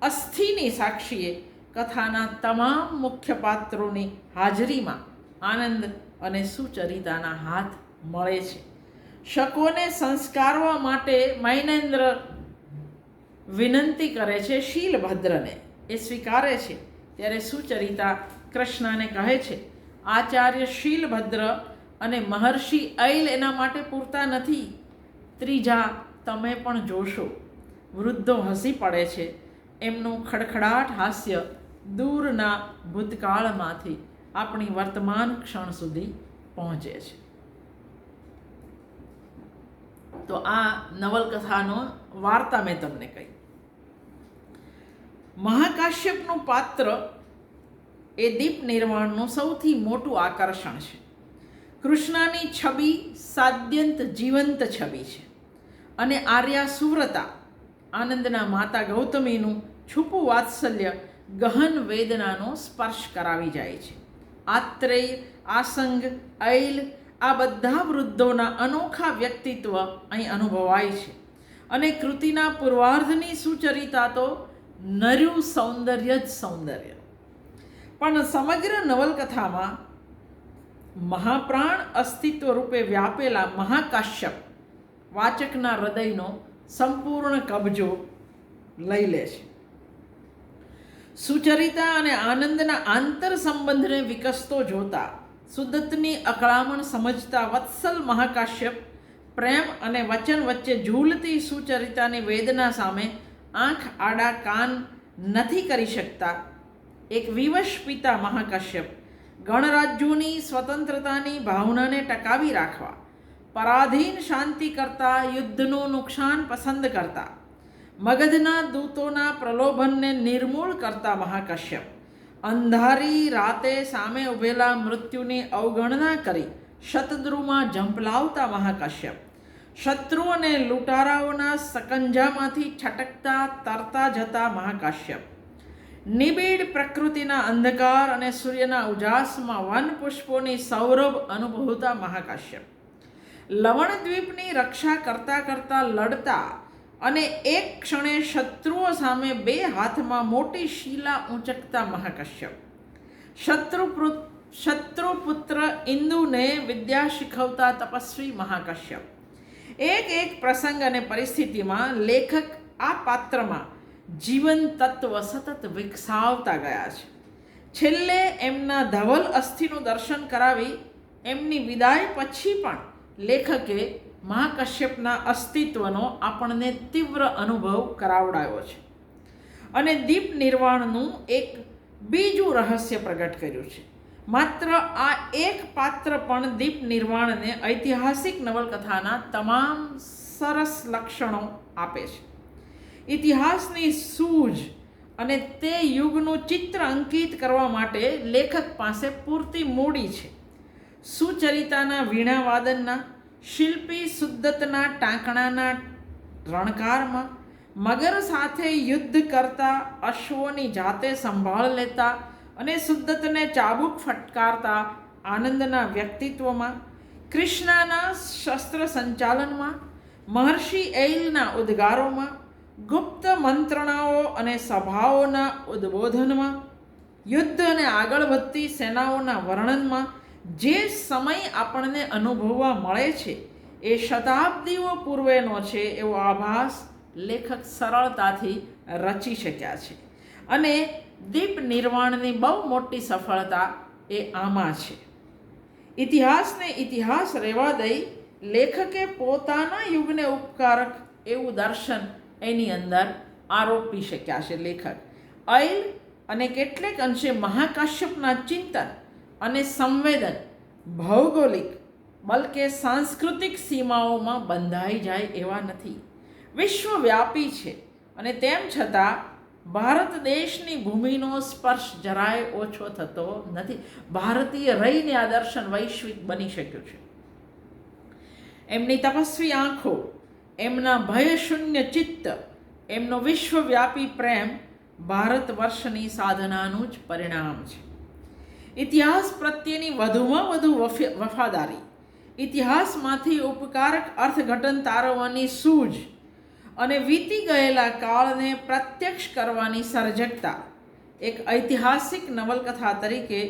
અસ્થિની સાક્ષીએ કથાના તમામ મુખ્ય પાત્રોની હાજરીમાં આનંદ અને સુચરિતાના હાથ મળે છે. શકોને સંસ્કારવા માટે મૈનેન્દ્ર વિનંતી કરે છે શીલભદ્રને. એ સ્વીકારે છે. ત્યારે સુચરિતા કૃષ્ણને કહે છે, આચાર્ય શીલભદ્ર અને મહર્ષિ ઐલ એના માટે પૂરતા નથી, ત્રીજા તમે પણ જોશો. વૃદ્ધો હસી પડે છે. એમનું ખડખડાટ હાસ્ય દૂરના ભૂતકાળમાંથી આપણી વર્તમાન ક્ષણ સુધી પહોંચે છે. તો આ નવલકથાનો વાર્તા મેં તમને કહી. મહાકાશ્યપનું પાત્ર એ દીપ નિર્વાણનું સૌથી મોટું આકર્ષણ છે. કૃષ્ણની છબી સાદ્યંત જીવંત છબી છે અને આર્યા સુવ્રતા આનંદના માતા ગૌતમીનું છુપું વાત્સલ્ય ગહન વેદનાનો સ્પર્શ કરાવી જાય છે. આત્રેય, આસંગ, ઐલ આ બધા વૃદ્ધોના અનોખા વ્યક્તિત્વ અહીં અનુભવાય છે. અને કૃતિના પૂર્વાર્ધની સુચરિતા તો નર્યું સૌંદર્ય જ સૌંદર્ય. પણ સમગ્ર નવલકથામાં મહાપ્રાણ અસ્તિત્વ રૂપે વ્યાપેલા મહાકાશ્યપ વાચકના હૃદયનો સંપૂર્ણ કબજો લઈ લે છે. સુચરિતા અને આનંદના આંતર સંબંધને વિકસતો જોતા સુદત્તની અકળામણ સમજતા વત્સલ મહાકાશ્યપ પ્રેમ અને વચન વચ્ચે ઝૂલતી સુચરિતાની વેદના સામે આંખ આડા કાન નથી કરી શકતા. એક વિવશ પિતા મહાકાશ્યપ ગણરાજ્યોની સ્વતંત્રતાની ભાવનાને ટકાવી રાખવા, પરાધીન શાંતિ કરતાં યુદ્ધનું નુકસાન પસંદ કરતા, મગધના દૂતોના પ્રલોભનને નિર્મૂળ કરતા મહાકાશ્યપ અંધારી રાતે સામે ઉભેલા મૃત્યુની અવગણના કરી શતદ્રુમાં ઝંપલાવતા મહાકાશ્યપ શત્રુ અને લૂંટારાઓના સકંજામાંથી છટકતા તરતા જતા મહાકાશ્યપ નિબીડ પ્રકૃતિના અંધકાર અને સૂર્યના ઉજાસમાં વન પુષ્પોની સૌરભ અનુભવતા મહાકાશ્યપ લવણદ્વીપની રક્ષા કરતાં કરતાં લડતા અને એક ક્ષણે શત્રુઓ સામે બે હાથમાં મોટી શીલા ઊંચકતા મહાકાશ્યપ શત્રુપુત્ર ઇન્દુને વિદ્યા શીખવતા તપસ્વી મહાકાશ્યપ. એક એક પ્રસંગ અને પરિસ્થિતિમાં લેખક આ પાત્રમાં જીવન તત્વ સતત વિકસાવતા ગયા છે. છેલ્લે એમના ધવલ અસ્થિનું દર્શન કરાવી એમની વિદાય પછી પણ લેખકે મહાકાશ્યપના અસ્તિત્વનો આપણને તીવ્ર અનુભવ કરાવડાવ્યો છે અને દીપ નિર્વાણનું એક બીજું રહસ્ય પ્રગટ કર્યું છે. માત્ર આ એક પાત્ર પણ દીપ નિર્વાણને ઐતિહાસિક નવલકથાના તમામ સરસ લક્ષણો આપે છે. ઇતિહાસની સૂઝ અને તે યુગનું ચિત્ર અંકિત કરવા માટે લેખક પાસે પૂરતી મૂડી છે. સુચરિતાના વીણાવાદનના, શિલ્પી સુદત્તના ટાંકણાના રણકારમાં, મગર સાથે યુદ્ધ કરતા અશ્વોની જાતે સંભાળ લેતા અને સુદત્તને ચાબુક ફટકારતા આનંદના વ્યક્તિત્વમાં, કૃષ્ણના શસ્ત્ર સંચાલનમાં, મહર્ષિ ઐલના ઉદ્ગારોમાં, ગુપ્ત મંત્રણાઓ અને સભાઓના ઉદ્બોધનમાં, યુદ્ધ અને આગળ વધતી સેનાઓના વર્ણનમાં જે સમય આપણને અનુભવવા મળે છે એ શતાબ્દીઓ પૂર્વેનો છે એવો આભાસ લેખક સરળતાથી રચી શક્યા છે. અને દીપ નિર્વાણની બહુ મોટી સફળતા એ આમાં છે. ઇતિહાસને ઇતિહાસ રહેવા દઈ લેખકે પોતાના યુગને ઉપકારક એવું દર્શન એની અંદર આરોપી શક્યા છે. લેખક ઐલ અને કેટલેક અંશે મહાકાશ્યપના ચિંતન અને સંવેદન ભૌગોલિક બલકે સાંસ્કૃતિક સીમાઓમાં બંધાઈ જાય એવા નથી, વિશ્વવ્યાપી છે. અને તેમ છતાં ભારત દેશની ભૂમિનો સ્પર્શ જરાય ઓછો થતો નથી. ભારતીય રહીને આ દર્શન વૈશ્વિક બની શક્યું છે. એમની તપસ્વી આંખો, એમના ભયશૂન્ય ચિત્ત, એમનો વિશ્વવ્યાપી પ્રેમ ભારત વર્ષની સાધનાનું જ પરિણામ છે. ઇતિહાસ પ્રત્યેની વધુમાં વધુ વફાદારી, ઇતિહાસમાંથી ઉપકારક અર્થઘટન તારવવાની સૂઝ અને વીતી ગયેલા કાળને પ્રત્યક્ષ કરવાની સર્જકતા એક ઐતિહાસિક નવલકથા તરીકે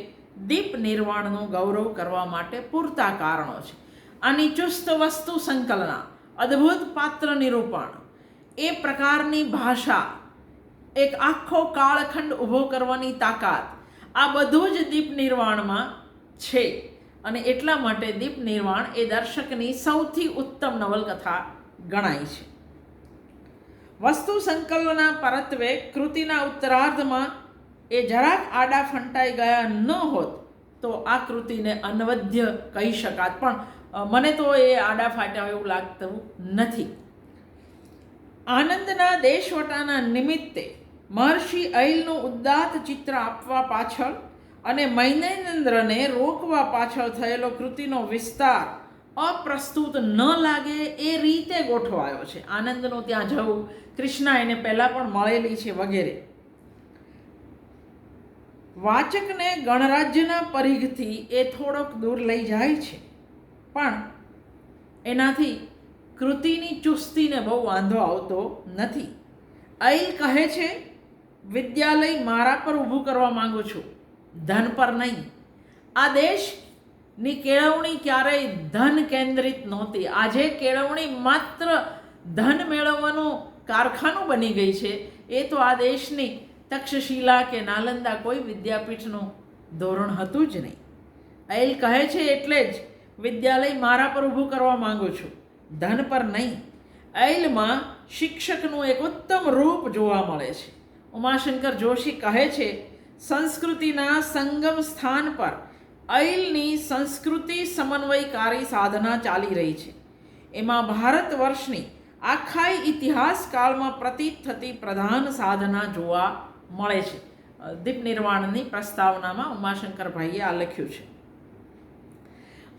દીપ નિર્વાણનું ગૌરવ કરવા માટે પૂરતા કારણો છે. આની ચુસ્ત વસ્તુ સંકલના, અદ્ભુત પાત્ર નિરૂપણ, એ પ્રકારની ભાષા, એક આખો કાળખંડ ઊભો કરવાની તાકાત, આ બધું જ દીપ નિર્વાણમાં છે. અને એટલા માટે દીપ નિર્વાણ એ દર્શકની સૌથી ઉત્તમ નવલકથા ગણાય છે. વસ્તુ સંકલનના પરત્વે કૃતિના ઉત્તરાર્ધમાં એ જરાક આડા ફંટાઈ ગયા ન હોત તો આ કૃતિને અનવદ્ય કહી શકાત, પણ મને તો એ આડા ફાટ્યા એવું લાગતું નથી. આનંદના દેશવટાના નિમિત્તે મહર્ષિ ઐલનું ઉદાત્ત ચિત્ર આપવા પાછળ અને મૈનેન્દ્રને રોકવા પાછળ થયેલો કૃતિનો વિસ્તાર અપ્રસ્તુત ન લાગે એ રીતે ગોઠવાયો છે. આનંદનું ત્યાં જવું, કૃષ્ણા એને પહેલાં પણ મળેલી છે વગેરે. વાચકને ગણરાજ્યના પરિઘથી એ થોડોક દૂર લઈ જાય છે, પણ એનાથી કૃતિની ચુસ્તીને બહુ વાંધો આવતો નથી. ઐલ કહે છે વિદ્યાલય મારા પર ઊભું કરવા માંગુ છું, ધન પર નહીં. આ દેશની કેળવણી ક્યારેય ધન કેન્દ્રિત નહોતી. આજે કેળવણી માત્ર ધન મેળવવાનું કારખાનું બની ગઈ છે. એ તો આ દેશની તક્ષશિલા કે નાલંદા કોઈ વિદ્યાપીઠનું ધોરણ હતું જ નહીં. અયલ કહે છે એટલે જ વિદ્યાલય મારા પર ઊભું કરવા માંગુ છું, ધન પર નહીં. અયલમાં શિક્ષકનું એક ઉત્તમ રૂપ જોવા મળે છે. ઉમાશંકર જોશી કહે છે, સંસ્કૃતિના સંગમ સ્થાન પર અયલની સંસ્કૃતિ સમન્વયકારી સાધના ચાલી રહી છે. એમાં ભારત વર્ષની આખાય ઇતિહાસ કાળમાં પ્રતીત થતી પ્રધાન સાધના જોવા મળે છે. દીપ નિર્વાણની પ્રસ્તાવનામાં ઉમાશંકરભાઈએ આ લખ્યું છે.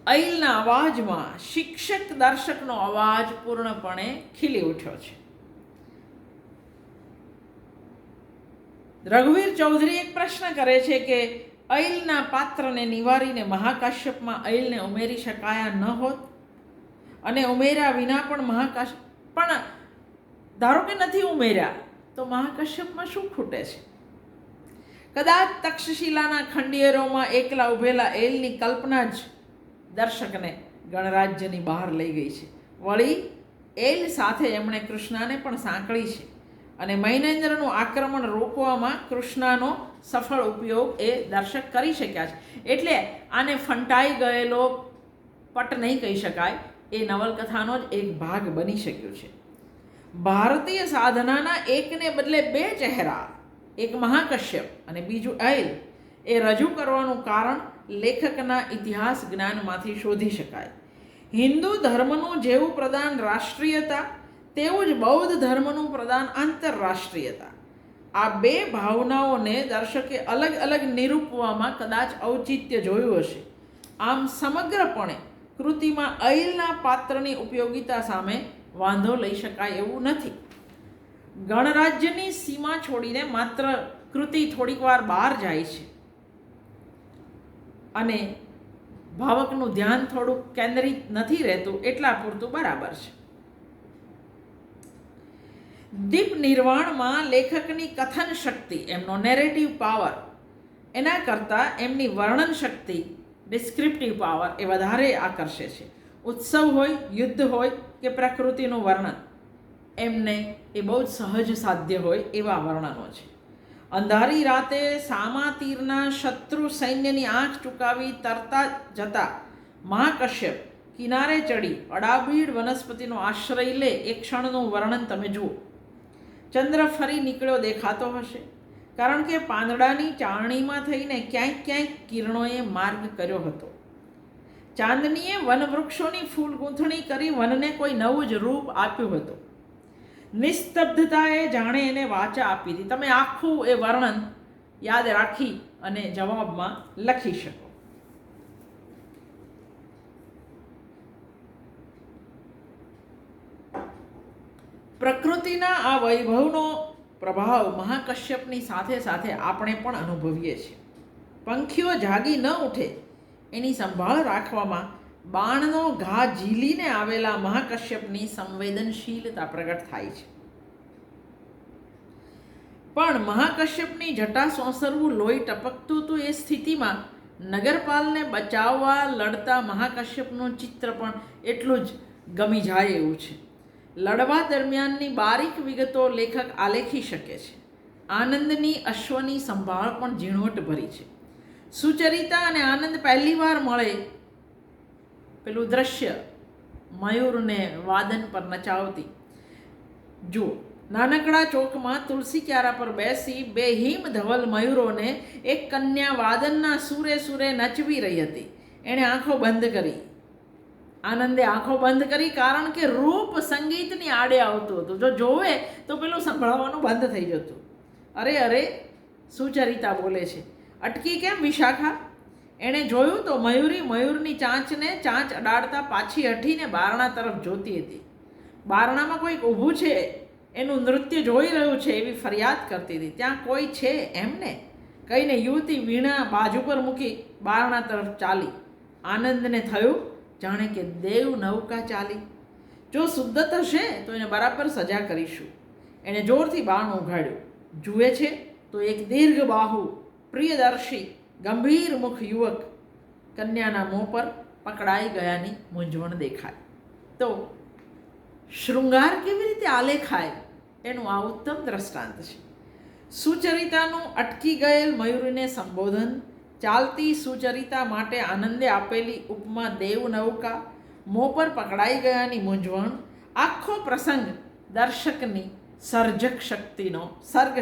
અયલના અવાજમાં શિક્ષક દર્શકનો અવાજ પૂર્ણપણે ખીલી ઉઠ્યો છે. રઘુવીર ચૌધરી એક પ્રશ્ન કરે છે કે અયલના પાત્રને નિવારીને મહાકાશ્યપમાં અયલને ઉમેરી શકાયા ન હોત, અને ઉમેર્યા વિના પણ પણ ધારો કે નથી ઉમેર્યા તો મહાકાશ્યપમાં શું ખૂટે છે? કદાચ તક્ષશિલાના ખંડિયેરોમાં એકલા ઉભેલા અયલની કલ્પના જ દર્શકને ગણરાજ્યની બહાર લઈ ગઈ છે. વળી અયલ સાથે એમણે કૃષ્ણાને પણ સાંકળી છે, અને મૈનેન્દ્રનું આક્રમણ રોકવામાં કૃષ્ણાનો સફળ ઉપયોગ એ દર્શક કરી શક્યા છે. એટલે આને ફંટાઈ ગયેલો પટ નહીં કહી શકાય, એ નવલકથાનો જ એક ભાગ બની શક્યો છે. ભારતીય સાધનાના એકને બદલે બે ચહેરા, એક મહાકશ્યપ અને બીજું અયલ, એ રજૂ કરવાનું કારણ લેખકના ઇતિહાસ જ્ઞાનમાંથી શોધી શકાય. હિન્દુ ધર્મનું જેવું પ્રદાન રાષ્ટ્રીયતા, તેવું જ બૌદ્ધ ધર્મનું પ્રદાન આંતરરાષ્ટ્રીયતા. આ બે ભાવનાઓને દર્શકે અલગ અલગ નિરૂપવામાં કદાચ ઔચિત્ય જોયું હશે. આમ સમગ્રપણે કૃતિમાં અયલના પાત્રની ઉપયોગિતા સામે વાંધો લઈ શકાય એવું નથી. ગણરાજ્યની સીમા છોડીને માત્ર કૃતિ થોડીક વાર બહાર જાય છે, અને ભાવકનું ધ્યાન થોડુંક કેન્દ્રિત નથી રહેતું, એટલા પૂરતું બરાબર છે. દીપ નિર્વાણમાં લેખકની કથન શક્તિ, એમનો નેરેટિવ પાવર, એના કરતાં એમની વર્ણન શક્તિ, ડિસ્ક્રિપ્ટિવ પાવર, એ વધારે આકર્ષે છે. ઉત્સવ હોય, યુદ્ધ હોય કે પ્રકૃતિનું વર્ણન, એમને એ બહુ જ સહજ સાધ્ય હોય એવા વર્ણનો છે. અંધારી રાતે સામા તીરના શત્રુ સૈન્યની આંખ ચૂકાવી તરતા જતા મહાકશ્યપ કિનારે ચડી અડાબીડ વનસ્પતિનો આશ્રય લે એ ક્ષણનું વર્ણન તમે જુઓ. ચંદ્ર ફરી નીકળ્યો દેખાતો હશે, કારણ કે પાંદડાની ચારણીમાં થઈને ક્યાંક ક્યાંક કિરણોએ માર્ગ કર્યો હતો. ચાંદનીએ વનવૃક્ષોની ફૂલ ગૂંથણી કરી વનને કોઈ નવું જ રૂપ આપ્યું હતું. નિસ્તબ્ધતાએ જાણે એને વાચા આપી હતી. તમે આખું એ વર્ણન યાદ રાખી અને જવાબમાં લખી શકો. પ્રકૃતિના આ વૈભવનો પ્રભાવ મહાકશ્યપની સાથે સાથે આપણે પણ અનુભવીએ છીએ. પંખીઓ જાગી ન ઉઠે એની સંભાળ રાખવામાં બાણનો ઘા ઝીલીને આવેલા મહાકશ્યપની સંવેદનશીલતા પ્રગટ થાય છે. પણ મહાકશ્યપની જટા સોંસરવું લોહી ટપકતું હતું. એ સ્થિતિમાં નગરપાલને બચાવવા લડતા મહાકશ્યપનું ચિત્ર પણ એટલું જ ગમી જાય એવું છે. લડવા દરમિયાનની બારીક વિગતો લેખક આલેખી શકે છે. આનંદની અશ્વની સંભાળ પણ ઝીણવટ ભરી છે. સુચરિતા અને આનંદ પહેલીવાર મળે, પેલું દ્રશ્ય મયુરને વાદન પર નચાવતી જુઓ. નાનકડા ચોકમાં તુલસી ક્યારા પર બેસી બે હિમ ધવલ મયુરોને એક કન્યા વાદનના સુરે સુરે નચવી રહી હતી. એણે આંખો બંધ કરી. આનંદે આંખો બંધ કરી, કારણ કે રૂપ સંગીતની આડે આવતું હતું. જો જોવે તો પેલું સંભળાવવાનું બંધ થઈ જતું. અરે અરે, સુચરિતા બોલે છે. અટકી કેમ વિશાખા? એણે જોયું તો મયુરી મયુરની ચાંચને ચાંચ અડાડતા પાછી હટીને બારણા તરફ જોતી હતી. બારણામાં કોઈક ઊભું છે, એનું નૃત્ય જોઈ રહ્યું છે એવી ફરિયાદ કરતી હતી. ત્યાં કોઈ છે એમને કહીને યુવતી વીણા બાજુ પર મૂકી બારણા તરફ ચાલી. આનંદને થયું જાણે કે દેવ નૌકા ચાલી. જો શુદ્ધત હશે તો એને બરાબર સજા કરીશું. એણે જોરથી બારણું ઉઘાડ્યું. જુએ છે તો એક દીર્ઘ બાહુ, પ્રિયદર્શી, ગંભીર મુખ યુવક કન્યાના મોં પર પકડાઈ ગયાની મૂંઝવણ દેખાય. તો શૃંગાર કેવી રીતે આલેખાય એનું આ ઉત્તમ દ્રષ્ટાંત છે. સુચરિતાનું અટકી ગયેલ મયુરીને સંબોધન, ચાલતી સુચરિતા માટે આનંદે આપેલી ઉપમા દેવનૌકા, મોં પર પકડાઈ ગયાની મૂંઝવણ, આખો પ્રસંગ દર્શકની સર્ગ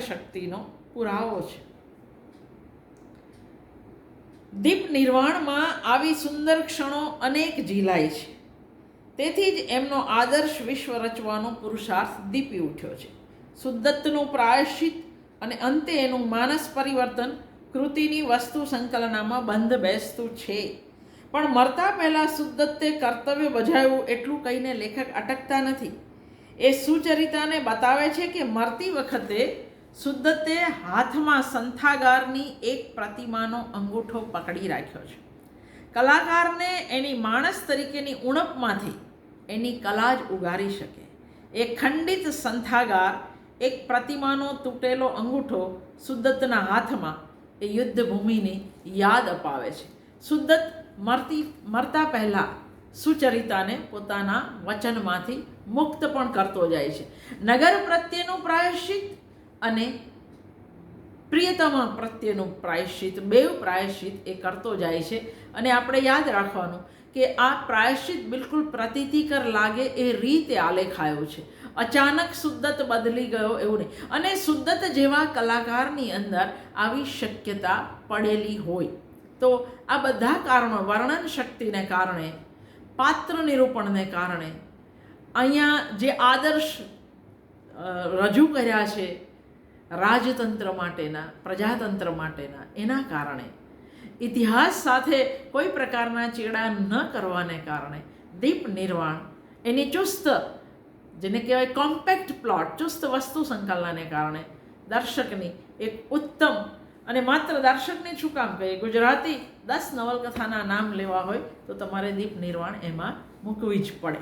શક્તિનો પુરાવો છે. દીપ નિર્વાણમાં આવી સુંદર ક્ષણો અનેક ઝીલાય છે. તેથી જ એમનો આદર્શ વિશ્વ રચવાનો પુરુષાર્થ દીપી ઉઠ્યો છે. શુદ્ધત્વનું પ્રાયશ્ચિત અને અંતે એનું માનસ પરિવર્તન કૃતિની વસ્તુ સંકલનામાં બંધ બેસતું છે. પણ મરતા પહેલાં શુદ્ધત્વે કર્તવ્ય બજાવ્યું એટલું કહીને લેખક અટકતા નથી. એ સુચરિતાને બતાવે છે કે મરતી વખતે શુદ્ધત્વે હાથમાં સંથાગારની એક પ્રતિમાનો અંગૂઠો પકડી રાખ્યો છે. કલાકારને એની માણસ તરીકેની ઉણપમાંથી એની કલા જ ઉગારી શકે. એ ખંડિત સંથાગાર, એક પ્રતિમાનો તૂટેલો અંગૂઠો શુદ્ધત્વના હાથમાં એ યુદ્ધભૂમિની યાદ અપાવે છે. શુદ્ધત્વ મરતા પહેલાં સુચરિતાને પોતાના વચનમાંથી મુક્ત પણ કરતો જાય છે. નગર પ્રત્યેનું પ્રાયશ્ચિત અને પ્રિયતમા પ્રત્યેનું પ્રાયશ્ચિત, બેવ પ્રાયશ્ચિત એ કરતો જાય છે. અને આપણે યાદ રાખવાનું કે આ પ્રાયશ્ચિત બિલકુલ પ્રતીતિકર લાગે એ રીતે આલેખાયો છે. અચાનક શુદ્ધત બદલી ગયો એવું નહીં. અને શુદ્ધત જેવા કલાકારની અંદર આવી શક્યતા પડેલી હોય. તો આ બધા કારણો, વર્ણન શક્તિને કારણે, પાત્ર નિરૂપણને કારણે, અહીંયા જે આદર્શ રજૂ કર્યા છે રાજતંત્ર માટેના, પ્રજાતંત્ર માટેના, એના કારણે, ઇતિહાસ સાથે કોઈ પ્રકારના ચેડા ન કરવાને કારણે દીપ નિર્વાણ એની ચુસ્ત, જેને કહેવાય કોમ્પેક્ટ પ્લોટ, ચુસ્ત વસ્તુ સંકલનને કારણે દર્શકની એક ઉત્તમ, અને માત્ર દર્શકને શું કામ કહીએ, ગુજરાતી 10 નવલકથાના નામ લેવા હોય તો તમારે દીપ નિર્વાણ એમાં મૂકવી જ પડે.